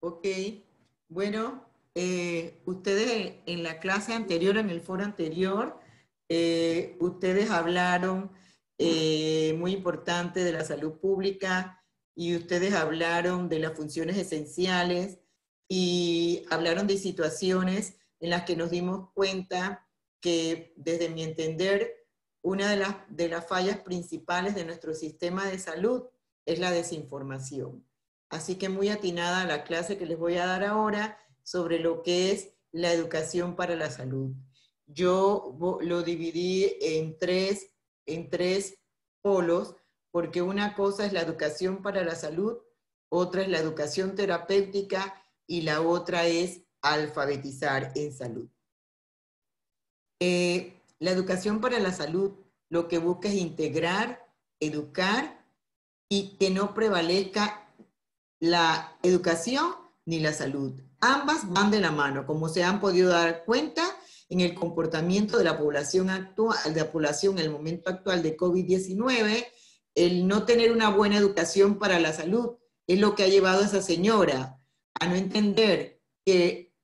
Ok, bueno, ustedes en la clase anterior, en el foro anterior, ustedes hablaron muy importante de la salud pública y ustedes hablaron de las funciones esenciales y hablaron de situaciones en las que nos dimos cuenta que, desde mi entender, una de las fallas principales de nuestro sistema de salud es la desinformación. Así que muy atinada a la clase que les voy a dar ahora sobre lo que es la educación para la salud. Yo lo dividí en tres polos, porque una cosa es la educación para la salud, otra es la educación terapéutica y la otra es alfabetizar en salud. La educación para la salud lo que busca es integrar, educar y que no prevalezca la educación ni la salud. Ambas van de la mano, como se han podido dar cuenta en el comportamiento de la población actual, de la población en el momento actual de COVID-19, el no tener una buena educación para la salud es lo que ha llevado a esa señora a no entender que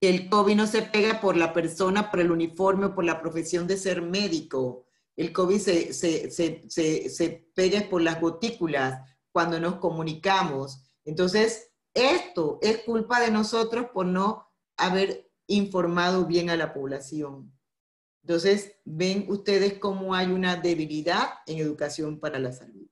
el COVID no se pega por la persona, por el uniforme o por la profesión de ser médico. El COVID se pega por las gotículas cuando nos comunicamos. Entonces, esto es culpa de nosotros por no haber informado bien a la población. Entonces, ven ustedes cómo hay una debilidad en educación para la salud.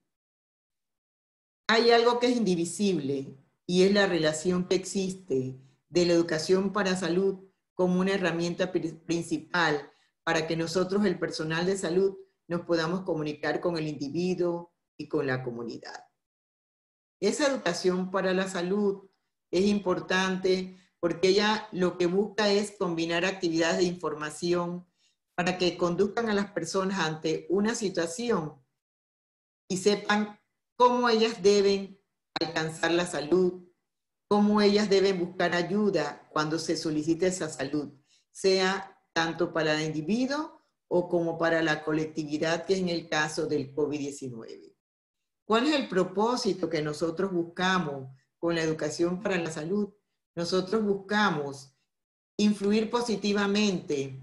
Hay algo que es indivisible y es la relación que existe de la educación para salud como una herramienta principal para que nosotros, el personal de salud, nos podamos comunicar con el individuo y con la comunidad. Esa educación para la salud es importante porque ella lo que busca es combinar actividades de información para que conduzcan a las personas ante una situación y sepan cómo ellas deben alcanzar la salud, cómo ellas deben buscar ayuda cuando se solicite esa salud, sea tanto para el individuo o como para la colectividad, que es en el caso del COVID-19. ¿Cuál es el propósito que nosotros buscamos con la educación para la salud? Nosotros buscamos influir positivamente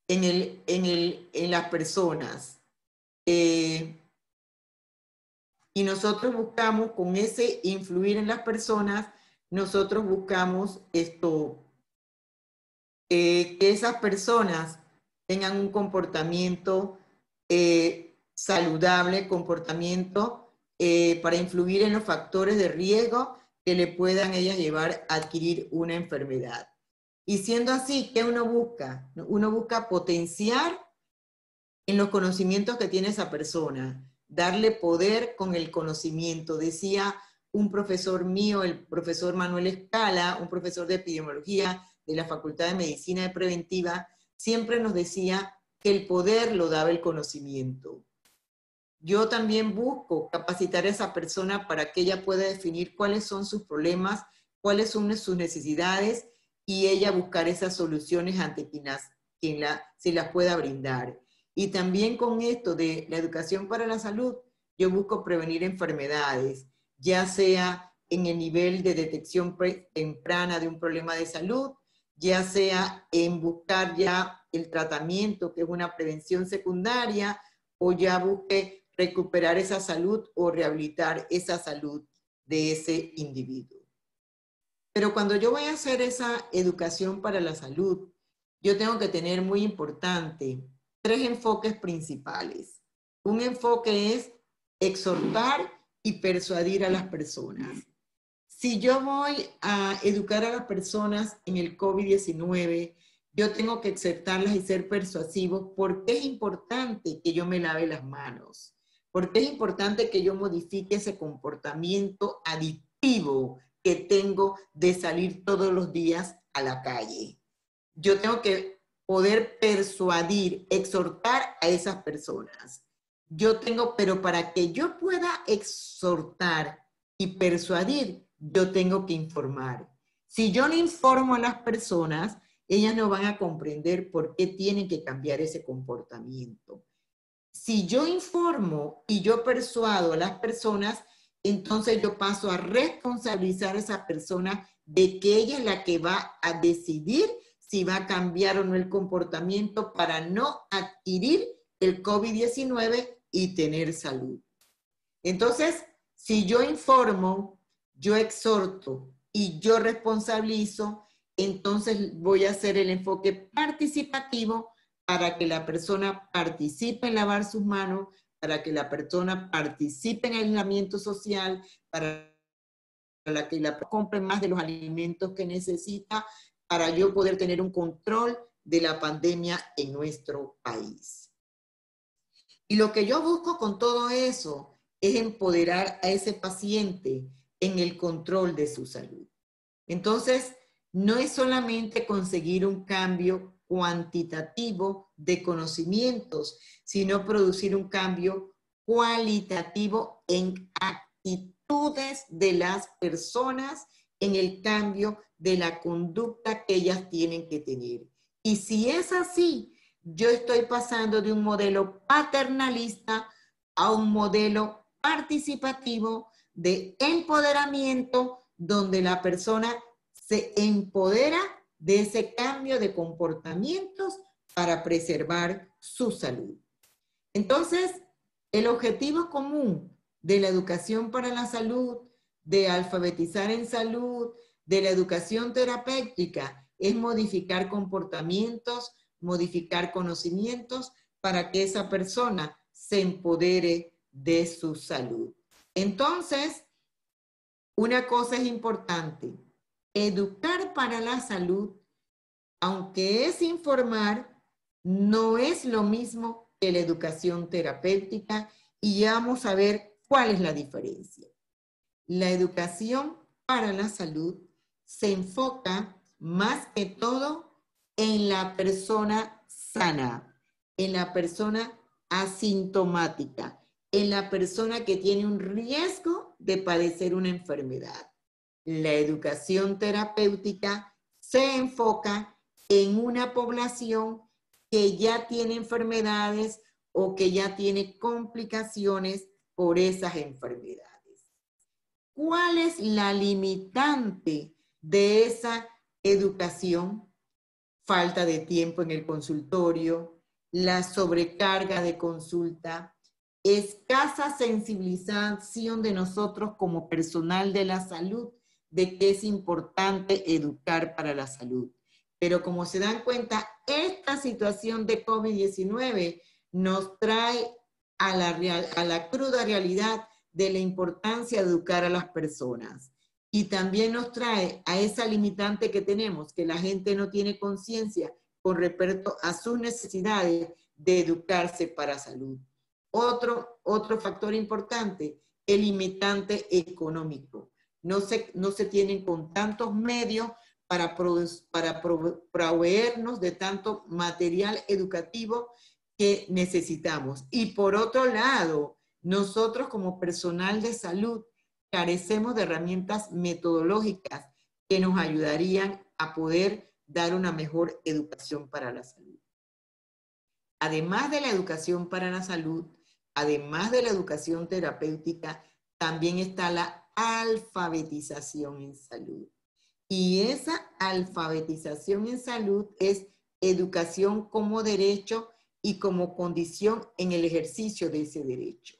en las personas. Y nosotros buscamos, con ese influir en las personas, nosotros buscamos que esas personas tengan un comportamiento saludable, comportamiento para influir en los factores de riesgo que le puedan ellas llevar a adquirir una enfermedad. Y siendo así, ¿qué uno busca? Uno busca potenciar en los conocimientos que tiene esa persona, darle poder con el conocimiento. Decía un profesor mío, el profesor Manuel Escala, un profesor de epidemiología de la Facultad de Medicina de Preventiva, siempre nos decía que el poder lo daba el conocimiento. Yo también busco capacitar a esa persona para que ella pueda definir cuáles son sus problemas, cuáles son sus necesidades y ella buscar esas soluciones ante quien se las pueda brindar. Y también con esto de la educación para la salud, yo busco prevenir enfermedades, ya sea en el nivel de detección temprana de un problema de salud, ya sea en buscar ya el tratamiento, que es una prevención secundaria, o ya busque recuperar esa salud o rehabilitar esa salud de ese individuo. Pero cuando yo voy a hacer esa educación para la salud, yo tengo que tener muy importante 3 enfoques principales. Un enfoque es exhortar y persuadir a las personas. Si yo voy a educar a las personas en el COVID-19, yo tengo que exhortarlas y ser persuasivos porque es importante que yo me lave las manos, porque es importante que yo modifique ese comportamiento adictivo que tengo de salir todos los días a la calle. Yo tengo que poder persuadir, exhortar a esas personas. Pero para que yo pueda exhortar y persuadir, yo tengo que informar. Si yo no informo a las personas, ellas no van a comprender por qué tienen que cambiar ese comportamiento. Si yo informo y yo persuado a las personas, entonces yo paso a responsabilizar a esa persona de que ella es la que va a decidir si va a cambiar o no el comportamiento para no adquirir el COVID-19 y tener salud. Entonces, si yo informo, yo exhorto y yo responsabilizo, entonces voy a hacer el enfoque participativo para que la persona participe en lavar sus manos, para que la persona participe en el aislamiento social, para que la compre más de los alimentos que necesita, para yo poder tener un control de la pandemia en nuestro país. Y lo que yo busco con todo eso es empoderar a ese paciente en el control de su salud. Entonces, no es solamente conseguir un cambio cuantitativo de conocimientos, sino producir un cambio cualitativo en actitudes de las personas, en el cambio de la conducta que ellas tienen que tener. Y si es así, yo estoy pasando de un modelo paternalista a un modelo participativo de empoderamiento, donde la persona se empodera de ese cambio de comportamientos para preservar su salud. Entonces, el objetivo común de la educación para la salud, de alfabetizar en salud, de la educación terapéutica, es modificar comportamientos, modificar conocimientos para que esa persona se empodere de su salud. Entonces, una cosa es importante, educar para la salud, aunque es informar, no es lo mismo que la educación terapéutica, y vamos a ver cuál es la diferencia. La educación para la salud se enfoca más que todo en la persona sana, en la persona asintomática, en la persona que tiene un riesgo de padecer una enfermedad. La educación terapéutica se enfoca en una población que ya tiene enfermedades o que ya tiene complicaciones por esas enfermedades. ¿Cuál es la limitante de esa educación? Falta de tiempo en el consultorio, la sobrecarga de consulta, escasa sensibilización de nosotros como personal de la salud de que es importante educar para la salud. Pero como se dan cuenta, esta situación de COVID-19 nos trae a la cruda realidad de la importancia de educar a las personas. Y también nos trae a esa limitante que tenemos, que la gente no tiene conciencia con respecto a sus necesidades de educarse para salud. Otro factor importante, el limitante económico. No se tienen con tantos medios para proveernos de tanto material educativo que necesitamos. Y por otro lado, nosotros como personal de salud carecemos de herramientas metodológicas que nos ayudarían a poder dar una mejor educación para la salud. Además de la educación para la salud, además de la educación terapéutica, también está la alfabetización en salud. Y esa alfabetización en salud es educación como derecho y como condición en el ejercicio de ese derecho.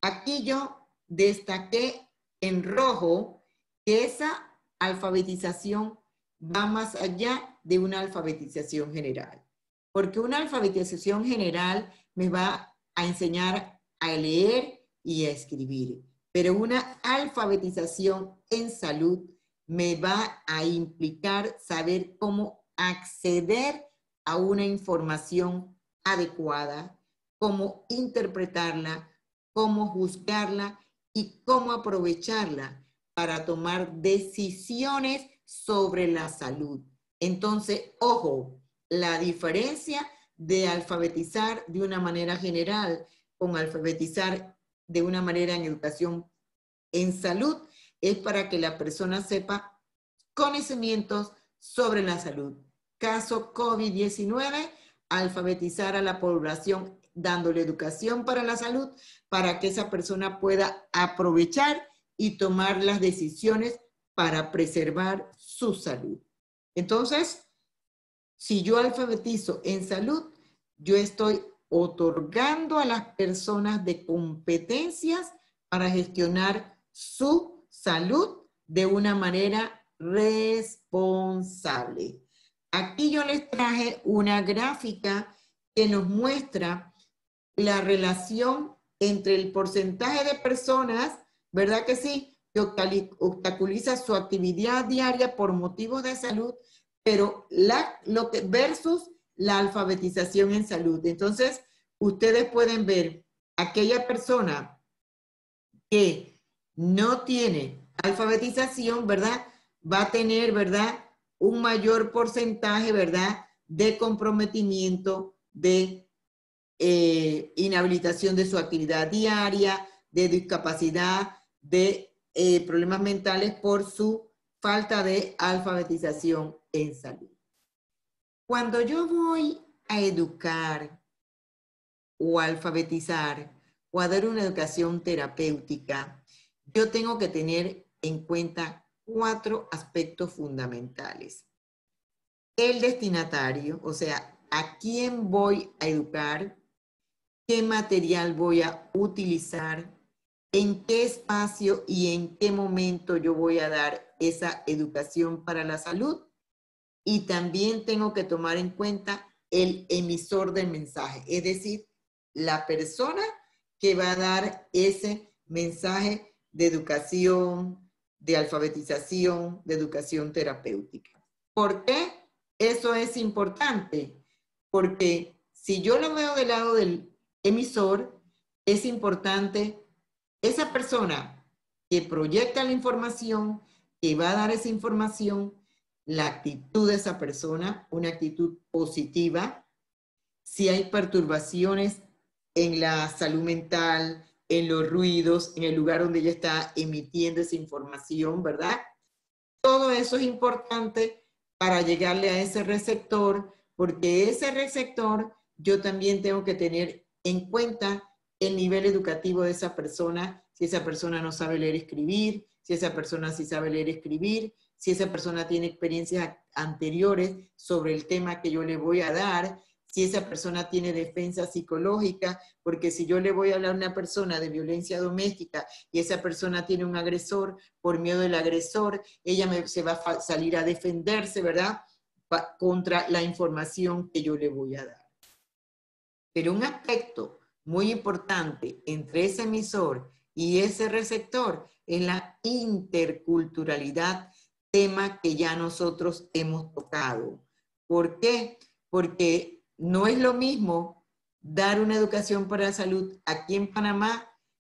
Aquí yo destaqué en rojo que esa alfabetización va más allá de una alfabetización general. Porque una alfabetización general me va a enseñar a leer y a escribir. Pero una alfabetización en salud me va a implicar saber cómo acceder a una información adecuada, cómo interpretarla, cómo juzgarla y cómo aprovecharla para tomar decisiones sobre la salud. Entonces, ojo, la diferencia de alfabetizar de una manera general con alfabetizar de una manera en educación en salud es para que la persona sepa conocimientos sobre la salud. Caso COVID-19, alfabetizar a la población dándole educación para la salud para que esa persona pueda aprovechar y tomar las decisiones para preservar su salud. Entonces, si yo alfabetizo en salud, yo estoy otorgando a las personas de competencias para gestionar su salud de una manera responsable. Aquí yo les traje una gráfica que nos muestra la relación entre el porcentaje de personas, ¿verdad que sí?, que obstaculiza su actividad diaria por motivos de salud, pero versus la alfabetización en salud. Entonces, ustedes pueden ver aquella persona que no tiene alfabetización, ¿verdad? Va a tener, ¿verdad?, un mayor porcentaje, ¿verdad?, de comprometimiento, de inhabilitación de su actividad diaria, de discapacidad, de problemas mentales por su falta de alfabetización en salud. Cuando yo voy a educar o a alfabetizar o a dar una educación terapéutica, yo tengo que tener en cuenta 4 aspectos fundamentales. El destinatario, o sea, a quién voy a educar, qué material voy a utilizar, en qué espacio y en qué momento yo voy a dar esa educación para la salud. Y también tengo que tomar en cuenta el emisor del mensaje, es decir, la persona que va a dar ese mensaje de educación, de alfabetización, de educación terapéutica. ¿Por qué eso es importante? Porque si yo lo veo del lado del emisor, es importante esa persona que proyecta la información, que va a dar esa información, la actitud de esa persona, una actitud positiva. Si hay perturbaciones en la salud mental, en los ruidos, en el lugar donde ella está emitiendo esa información, ¿verdad? Todo eso es importante para llegarle a ese receptor, porque ese receptor yo también tengo que tener en cuenta el nivel educativo de esa persona, si esa persona no sabe leer y escribir, si esa persona sí sabe leer y escribir, si esa persona tiene experiencias anteriores sobre el tema que yo le voy a dar, si esa persona tiene defensa psicológica, porque si yo le voy a hablar a una persona de violencia doméstica y esa persona tiene un agresor, por miedo del agresor, ella se va a salir a defenderse, ¿verdad?, contra la información que yo le voy a dar. Pero un aspecto muy importante entre ese emisor y ese receptor es la interculturalidad, tema que ya nosotros hemos tocado. ¿Por qué? Porque no es lo mismo dar una educación para la salud aquí en Panamá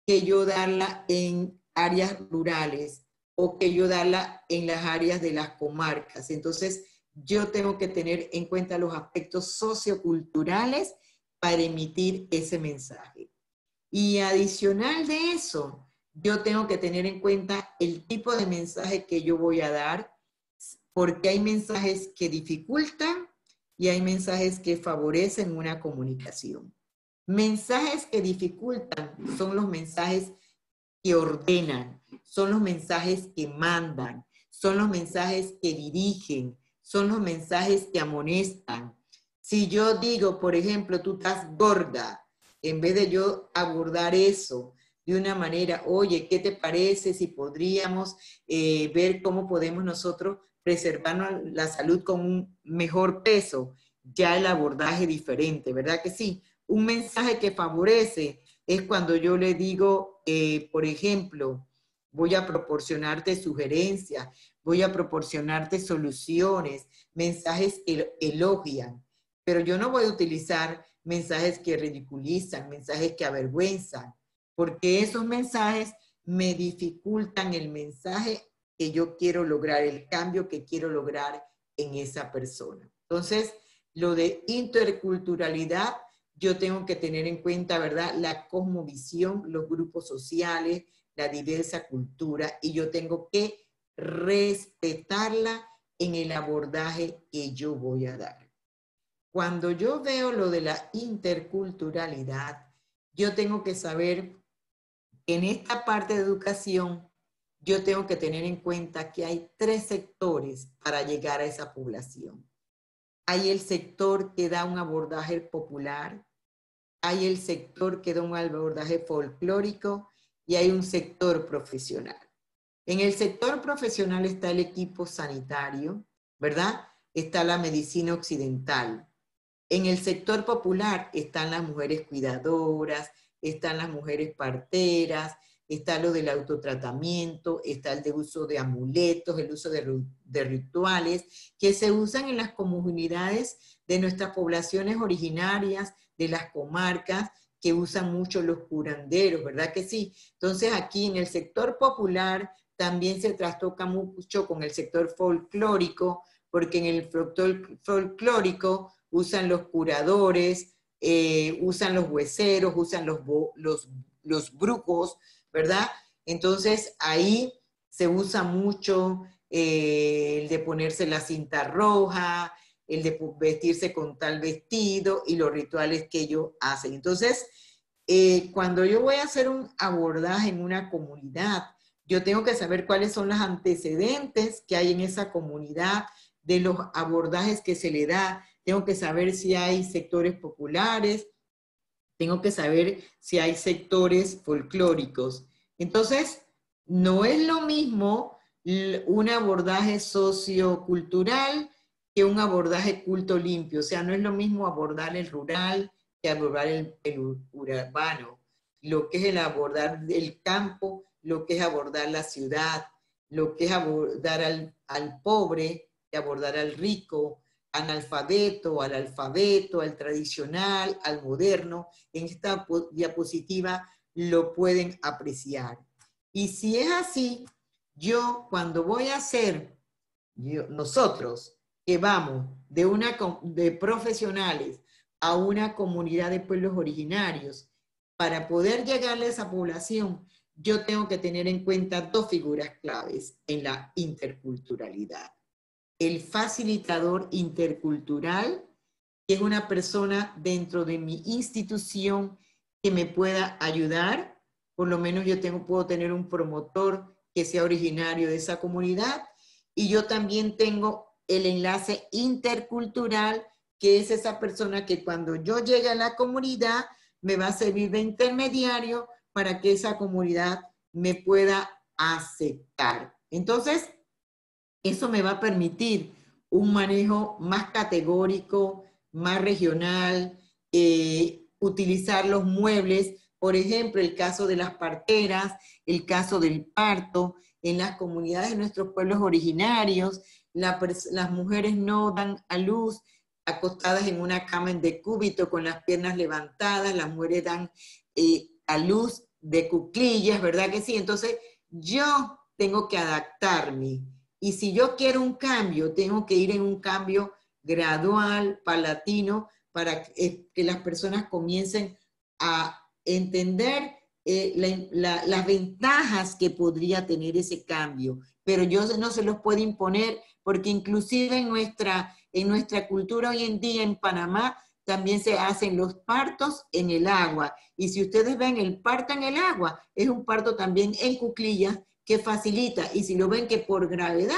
que yo darla en áreas rurales o que yo darla en las áreas de las comarcas. Entonces, yo tengo que tener en cuenta los aspectos socioculturales para emitir ese mensaje. Y adicional de eso, yo tengo que tener en cuenta el tipo de mensaje que yo voy a dar, porque hay mensajes que dificultan y hay mensajes que favorecen una comunicación. Mensajes que dificultan son los mensajes que ordenan, son los mensajes que mandan, son los mensajes que dirigen, son los mensajes que amonestan. Si yo digo, por ejemplo, tú estás gorda, en vez de yo abordar eso de una manera, oye, ¿qué te parece si podríamos ver cómo podemos nosotros preservarnos la salud con un mejor peso? Ya el abordaje diferente, ¿verdad que sí? Un mensaje que favorece es cuando yo le digo, por ejemplo, voy a proporcionarte sugerencias, voy a proporcionarte soluciones, mensajes que elogian, pero yo no voy a utilizar mensajes que ridiculizan, mensajes que avergüenzan, porque esos mensajes me dificultan el mensaje que yo quiero lograr, el cambio que quiero lograr en esa persona. Entonces, lo de interculturalidad, yo tengo que tener en cuenta, ¿verdad?, la cosmovisión, los grupos sociales, la diversa cultura, y yo tengo que respetarla en el abordaje que yo voy a dar. cuando yo veo lo de la interculturalidad, yo tengo que saber que en esta parte de educación, yo tengo que tener en cuenta que hay 3 sectores para llegar a esa población. Hay el sector que da un abordaje popular, hay el sector que da un abordaje folclórico y hay un sector profesional. En el sector profesional está el equipo sanitario, ¿verdad? Está la medicina occidental. En el sector popular están las mujeres cuidadoras, están las mujeres parteras, está lo del autotratamiento, está el de uso de amuletos, el uso de rituales que se usan en las comunidades de nuestras poblaciones originarias, de las comarcas, que usan mucho los curanderos, ¿verdad que sí? Entonces aquí en el sector popular también se trastoca mucho con el sector folclórico, porque en el folclórico usan los curadores, usan los hueseros, usan los brujos, ¿verdad? Entonces ahí se usa mucho el de ponerse la cinta roja, el de vestirse con tal vestido y los rituales que ellos hacen. Entonces, cuando yo voy a hacer un abordaje en una comunidad, yo tengo que saber cuáles son los antecedentes que hay en esa comunidad, de los abordajes que se le da. Tengo que saber si hay sectores populares, tengo que saber si hay sectores folclóricos. Entonces, no es lo mismo un abordaje sociocultural que un abordaje culto limpio. O sea, no es lo mismo abordar el rural que abordar el urbano. Lo que es el abordar el campo, lo que es abordar la ciudad, lo que es abordar al pobre, que abordar al rico, analfabeto, al alfabeto, al tradicional, al moderno. En esta diapositiva lo pueden apreciar. Y si es así, yo cuando voy a hacer, nosotros que vamos de profesionales a una comunidad de pueblos originarios, para poder llegarle a esa población, yo tengo que tener en cuenta 2 figuras claves en la interculturalidad. El facilitador intercultural, que es una persona dentro de mi institución que me pueda ayudar. Por lo menos yo puedo tener un promotor que sea originario de esa comunidad. Y yo también tengo el enlace intercultural, que es esa persona que cuando yo llegue a la comunidad me va a servir de intermediario para que esa comunidad me pueda aceptar. Entonces, eso me va a permitir un manejo más categórico, más regional, utilizar los muebles, por ejemplo, el caso de las parteras, el caso del parto, en las comunidades de nuestros pueblos originarios, las mujeres no dan a luz acostadas en una cama en decúbito con las piernas levantadas, las mujeres dan a luz de cuclillas, ¿verdad que sí? Entonces, yo tengo que adaptarme. Y si yo quiero un cambio, tengo que ir en un cambio gradual, paulatino, para que las personas comiencen a entender las ventajas que podría tener ese cambio. Pero yo no se los puedo imponer, porque inclusive en nuestra cultura hoy en día en Panamá también se hacen los partos en el agua. Y si ustedes ven el parto en el agua, es un parto también en cuclillas, que facilita, y si lo ven que por gravedad,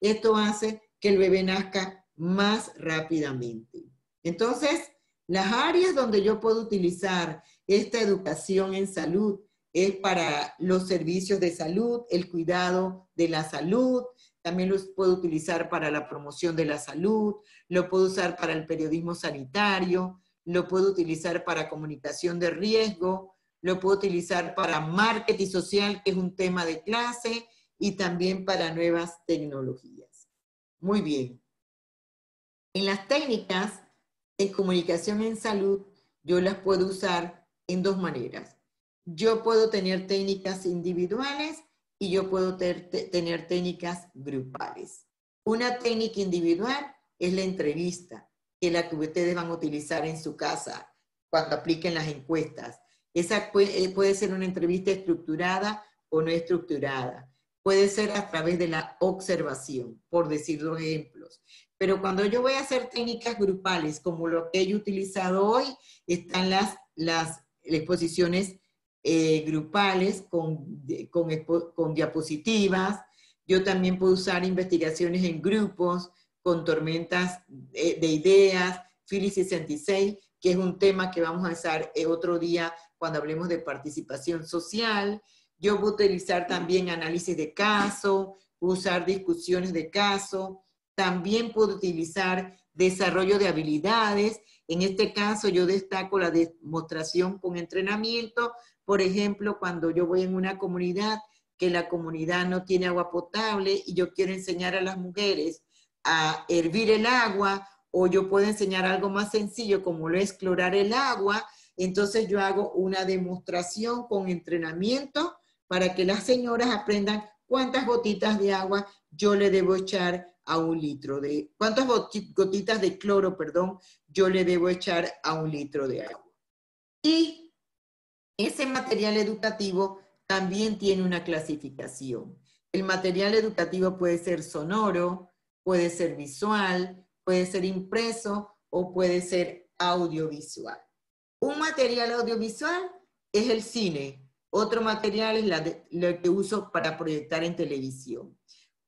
esto hace que el bebé nazca más rápidamente. Entonces, las áreas donde yo puedo utilizar esta educación en salud es para los servicios de salud, el cuidado de la salud, también los puedo utilizar para la promoción de la salud, lo puedo usar para el periodismo sanitario, lo puedo utilizar para comunicación de riesgo, lo puedo utilizar para marketing social, que es un tema de clase, y también para nuevas tecnologías. Muy bien. En las técnicas de comunicación en salud, yo las puedo usar en 2 maneras. Yo puedo tener técnicas individuales y yo puedo tener técnicas grupales. Una técnica individual es la entrevista, que es la que ustedes van a utilizar en su casa cuando apliquen las encuestas. Esa puede ser una entrevista estructurada o no estructurada. Puede ser a través de la observación, por decir 2 ejemplos. Pero cuando yo voy a hacer técnicas grupales, como lo que he utilizado hoy, están las exposiciones grupales con diapositivas. Yo también puedo usar investigaciones en grupos, con tormentas de ideas, Philly 66, que es un tema que vamos a usar otro día cuando hablemos de participación social. Yo voy a utilizar también análisis de caso, usar discusiones de caso. También puedo utilizar desarrollo de habilidades. En este caso yo destaco la demostración con entrenamiento. Por ejemplo, cuando yo voy en una comunidad que la comunidad no tiene agua potable y yo quiero enseñar a las mujeres a hervir el agua, o yo puedo enseñar algo más sencillo como lo es clorar el agua, entonces yo hago una demostración con entrenamiento para que las señoras aprendan cuántas gotitas de agua yo le debo echar a un litro de, cuántas gotitas de cloro, perdón, yo le debo echar a un litro de agua. Y ese material educativo también tiene una clasificación. El material educativo puede ser sonoro, puede ser visual, puede ser impreso o puede ser audiovisual. Un material audiovisual es el cine. Otro material es lo que uso para proyectar en televisión.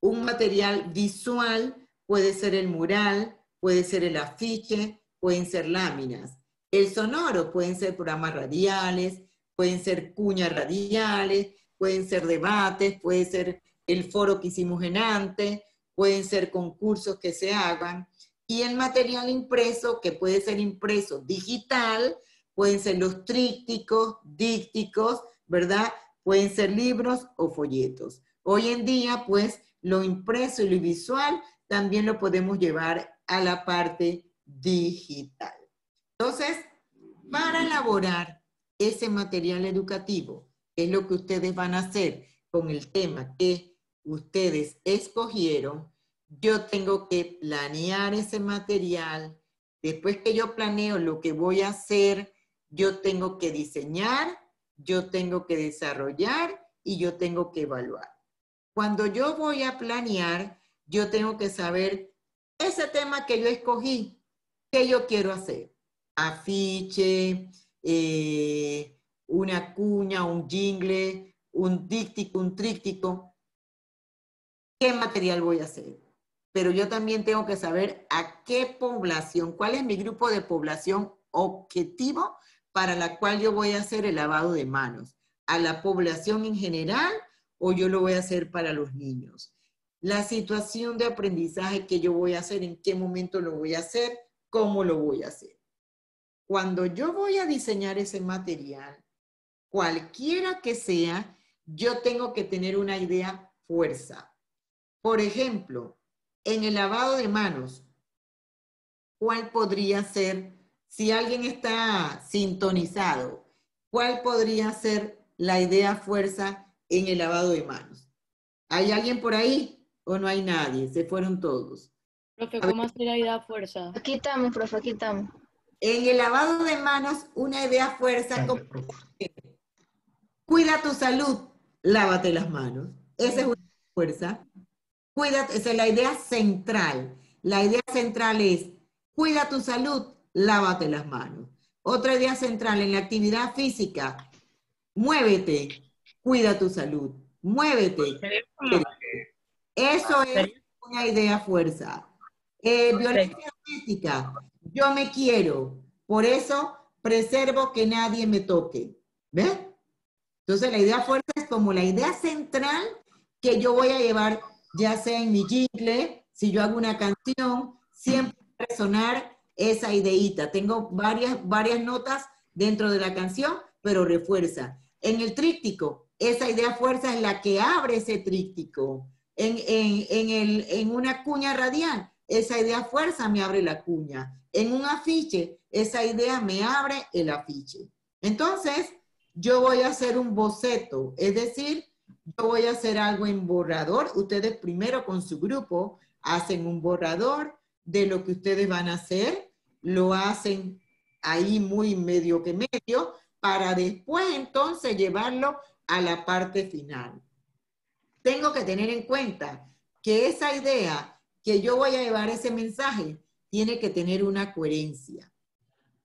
Un material visual puede ser el mural, puede ser el afiche, pueden ser láminas. El sonoro pueden ser programas radiales, pueden ser cuñas radiales, pueden ser debates, puede ser el foro que hicimos en antes, pueden ser concursos que se hagan. Y el material impreso, que puede ser impreso digital, pueden ser los trípticos, dípticos, ¿verdad? Pueden ser libros o folletos. Hoy en día, pues, lo impreso y lo visual también lo podemos llevar a la parte digital. Entonces, para elaborar ese material educativo, que es lo que ustedes van a hacer con el tema que ustedes escogieron, yo tengo que planear ese material. Después que yo planeo lo que voy a hacer, yo tengo que diseñar, yo tengo que desarrollar y yo tengo que evaluar. Cuando yo voy a planear, yo tengo que saber ese tema que yo escogí, qué yo quiero hacer. Afiche, una cuña, un jingle, un díptico, un tríptico. ¿Qué material voy a hacer? Pero yo también tengo que saber a qué población, cuál es mi grupo de población objetivo para la cual yo voy a hacer el lavado de manos. ¿A la población en general o yo lo voy a hacer para los niños? La situación de aprendizaje que yo voy a hacer, en qué momento lo voy a hacer, cómo lo voy a hacer. Cuando yo voy a diseñar ese material, cualquiera que sea, yo tengo que tener una idea fuerza. Por ejemplo, en el lavado de manos, ¿cuál podría ser, si alguien está sintonizado, cuál podría ser la idea fuerza en el lavado de manos? ¿Hay alguien por ahí o no hay nadie? Se fueron todos. Profe, ¿cómo hacer la idea fuerza? Aquí estamos, profe, aquí estamos. En el lavado de manos, una idea fuerza como cuida tu salud, lávate las manos. Esa es una fuerza. Cuídate, esa es la idea central. La idea central es, cuida tu salud, lávate las manos. Otra idea central en la actividad física, muévete, cuida tu salud, muévete. Eso es una idea fuerza. Violencia doméstica, yo me quiero, por eso preservo que nadie me toque. ¿Ves? Entonces la idea fuerza es como la idea central que yo voy a llevar, ya sea en mi jingle, si yo hago una canción, siempre va a resonar esa ideita. Tengo varias notas dentro de la canción, pero refuerza. En el tríptico, esa idea fuerza es la que abre ese tríptico. En una cuña radial, esa idea fuerza me abre la cuña. En un afiche, esa idea me abre el afiche. Entonces, yo voy a hacer un boceto, es decir, yo voy a hacer algo en borrador. Ustedes primero con su grupo hacen un borrador de lo que ustedes van a hacer, lo hacen ahí muy medio que medio, para después entonces llevarlo a la parte final. Tengo que tener en cuenta que esa idea que yo voy a llevar ese mensaje tiene que tener una coherencia.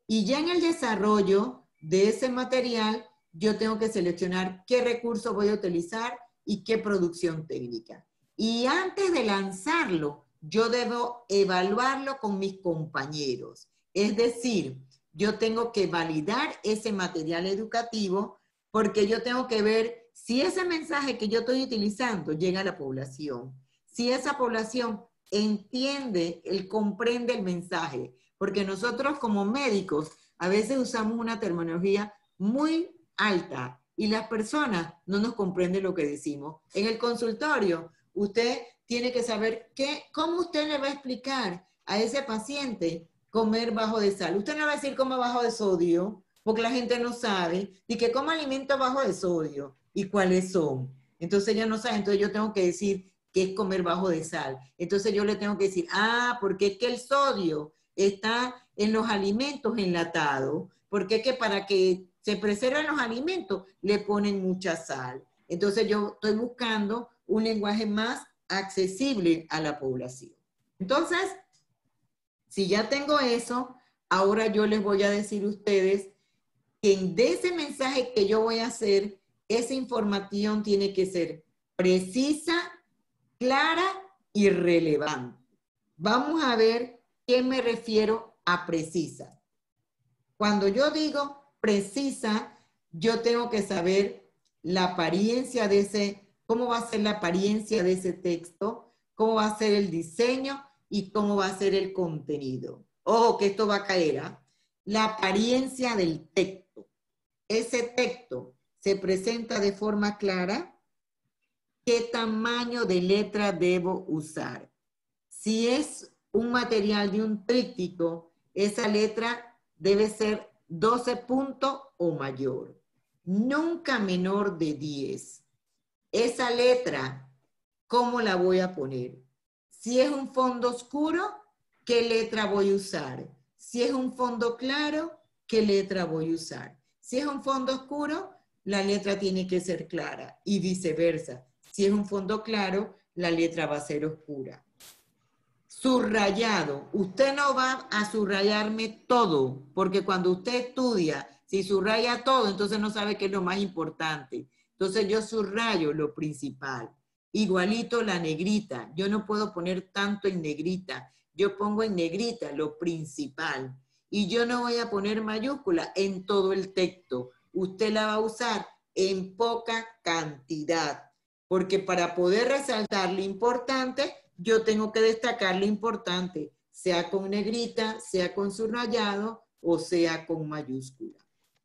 Y ya en el desarrollo de ese material, yo tengo que seleccionar qué recursos voy a utilizar y qué producción técnica. Y antes de lanzarlo, yo debo evaluarlo con mis compañeros. Es decir, yo tengo que validar ese material educativo porque yo tengo que ver si ese mensaje que yo estoy utilizando llega a la población. Si esa población entiende, comprende el mensaje. Porque nosotros como médicos a veces usamos una terminología muy alta y las personas no nos comprenden lo que decimos. En el consultorio, usted tiene que saber cómo usted le va a explicar a ese paciente comer bajo de sal. Usted no va a decir coma bajo de sodio, porque la gente no sabe, y que coma alimentos bajo de sodio, y cuáles son. Entonces ella no sabe, entonces yo tengo que decir qué es comer bajo de sal. Entonces yo le tengo que decir, porque es que el sodio está en los alimentos enlatados, porque es que para que se preserven los alimentos le ponen mucha sal. Entonces yo estoy buscando un lenguaje más accesible a la población. Entonces, si ya tengo eso, ahora yo les voy a decir a ustedes que de ese mensaje que yo voy a hacer, esa información tiene que ser precisa, clara y relevante. Vamos a ver qué me refiero a precisa. Cuando yo digo precisa, yo tengo que saber la apariencia de cómo va a ser la apariencia de ese texto, cómo va a ser el diseño y cómo va a ser el contenido. Ojo que esto va a caer, la apariencia del texto. Ese texto se presenta de forma clara. ¿Qué tamaño de letra debo usar? Si es un material de un tríptico, esa letra debe ser 12 puntos o mayor. Nunca menor de 10. Esa letra, ¿cómo la voy a poner? Si es un fondo oscuro, ¿qué letra voy a usar? Si es un fondo claro, ¿qué letra voy a usar? Si es un fondo oscuro, la letra tiene que ser clara y viceversa. Si es un fondo claro, la letra va a ser oscura. Subrayado. Usted no va a subrayarme todo, porque cuando usted estudia, si subraya todo, entonces no sabe qué es lo más importante. Entonces yo subrayo lo principal. Igualito la negrita. Yo no puedo poner tanto en negrita. Yo pongo en negrita lo principal. Y yo no voy a poner mayúscula en todo el texto. Usted la va a usar en poca cantidad. Porque para poder resaltar lo importante, yo tengo que destacar lo importante, sea con negrita, sea con subrayado o sea con mayúscula.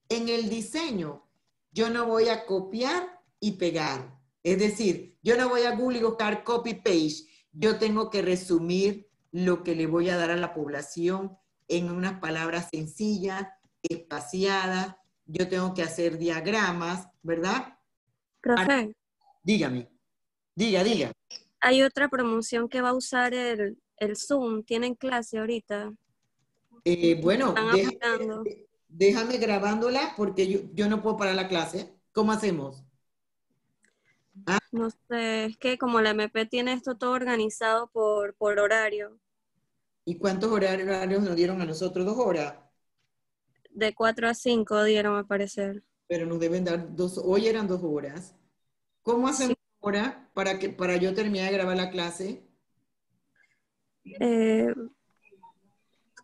En el diseño, yo no voy a copiar y pegar. Es decir, yo no voy a Google y buscar copy-paste. Yo tengo que resumir lo que le voy a dar a la población en unas palabras sencillas, espaciadas. Yo tengo que hacer diagramas, ¿verdad? Profe, Dígame, diga. hay otra promoción que va a usar el Zoom. ¿Tienen clase ahorita? Bueno, Están aplicando. déjame grabándola porque yo no puedo parar la clase. ¿Cómo hacemos? No sé, es que como la MP tiene esto todo organizado por horario, ¿Y cuántos horarios nos dieron a nosotros? 2 horas. de 4 a 5 dieron a parecer. Pero nos deben dar 2, hoy eran 2 horas. ¿Cómo hacemos Sí. ahora para yo terminar de grabar la clase?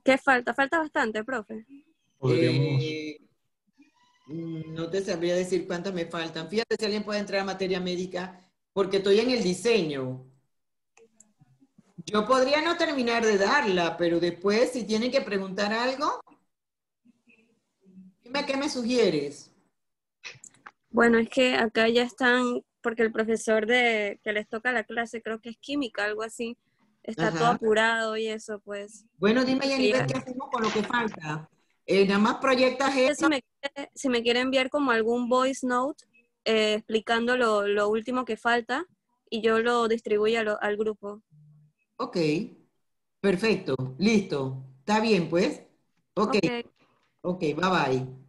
¿Qué falta? Falta bastante, profe. Podríamos, No te sabría decir cuántas me faltan. Fíjate si alguien puede entrar a materia médica, porque estoy en el diseño. Yo podría no terminar de darla, pero después, si tienen que preguntar algo, dime qué me sugieres. Bueno, es que acá ya están, porque el profesor que les toca la clase, creo que es química, algo así, está todo Ajá. apurado y eso, pues. Bueno, dime, Sí, Yaniver, ¿qué hacemos con lo que falta? Nada más proyectas eso. si me quiere enviar como algún voice note explicando lo último que falta y yo lo distribuyo al grupo. Ok, perfecto, listo. Está bien, pues. Ok, Ok. ok, bye bye.